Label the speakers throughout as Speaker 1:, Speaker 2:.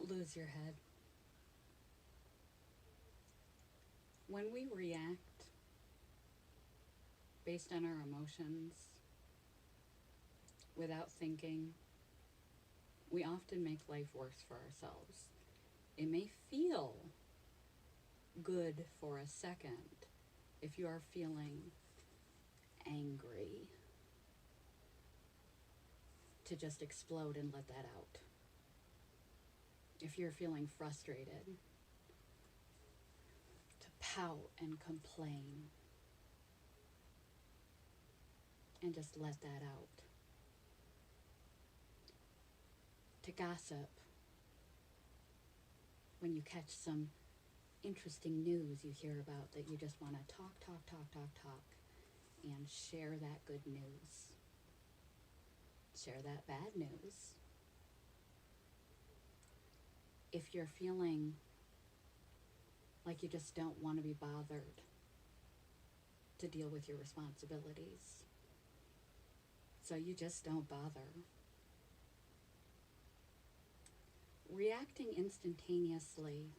Speaker 1: Don't lose your head. When we react based on our emotions without thinking, we often make life worse for ourselves. It may feel good for a second if you are feeling angry, to just explode and let that out. If you're feeling frustrated, to pout and complain and just let that out. To gossip when you catch some interesting news you hear about that you just want to talk, and share that good news. Share that bad news. If you're feeling like you just don't want to be bothered to deal with your responsibilities, so you just don't bother. Reacting instantaneously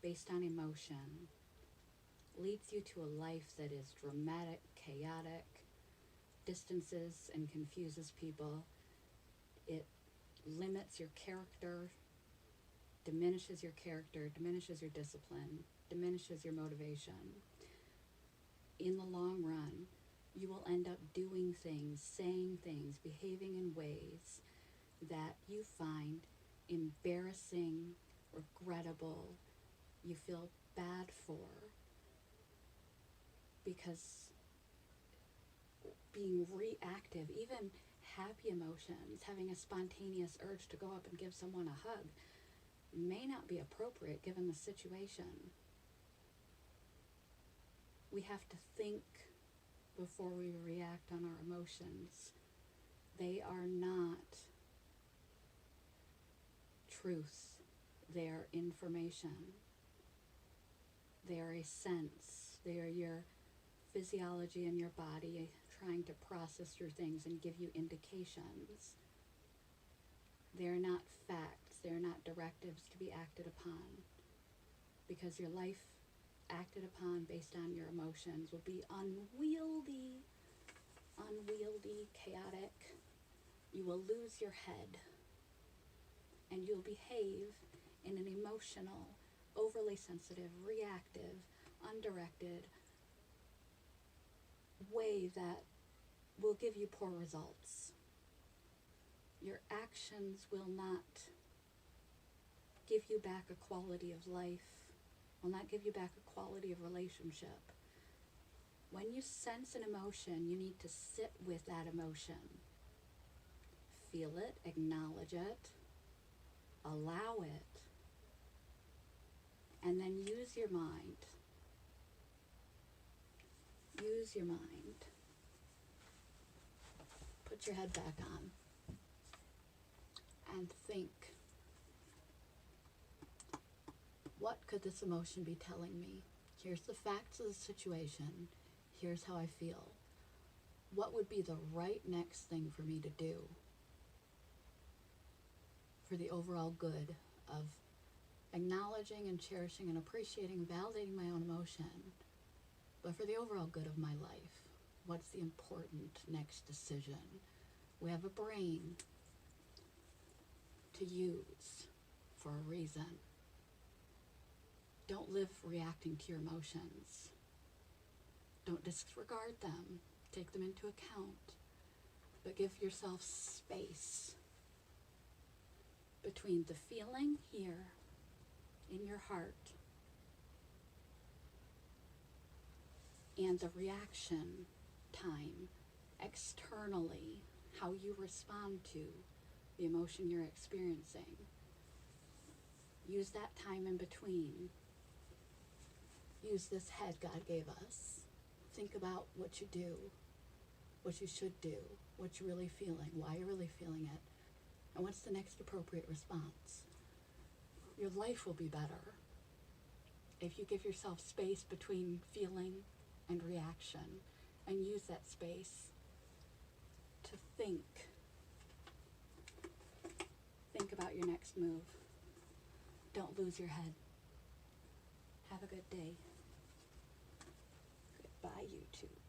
Speaker 1: based on emotion leads you to a life that is dramatic, chaotic, distances and confuses people. It limits your character, diminishes your character, diminishes your discipline, diminishes your motivation. In the long run, you will end up doing things, saying things, behaving in ways that you find embarrassing, regrettable, you feel bad for, because being reactive, even happy emotions, having a spontaneous urge to go up and give someone a hug, may not be appropriate given the situation. We have to think before we react on our emotions. They are not truth. They are information. They are a sense. They are your physiology in your body trying to process your things and give you indications. They are not facts. They are not directives to be acted upon, because your life acted upon based on your emotions will be unwieldy, chaotic. You will lose your head, and you'll behave in an emotional, overly sensitive, reactive, undirected way that will give you poor results. Your actions will not give you back a quality of life, will not give you back a quality of relationship. When you sense an emotion, you need to sit with that emotion. Feel it, acknowledge it, allow it, and then use your mind. Use your mind. Put your head back on and think, what could this emotion be telling me? Here's the facts of the situation. Here's how I feel. What would be the right next thing for me to do for the overall good of acknowledging and cherishing and appreciating, validating my own emotion, but for the overall good of my life? What's the important next decision? We have a brain to use for a reason. Don't live reacting to your emotions. Don't disregard them. Take them into account. But give yourself space between the feeling here in your heart and the reaction time externally, how you respond to the emotion you're experiencing. Use that time in between. Use this head God gave us. Think about what you do, what you should do, what you're really feeling, why you're really feeling it, and what's the next appropriate response. Your life will be better if you give yourself space between feeling and reaction, and use that space to think about your next move. Don't lose your head. Have a good day. Goodbye, YouTube.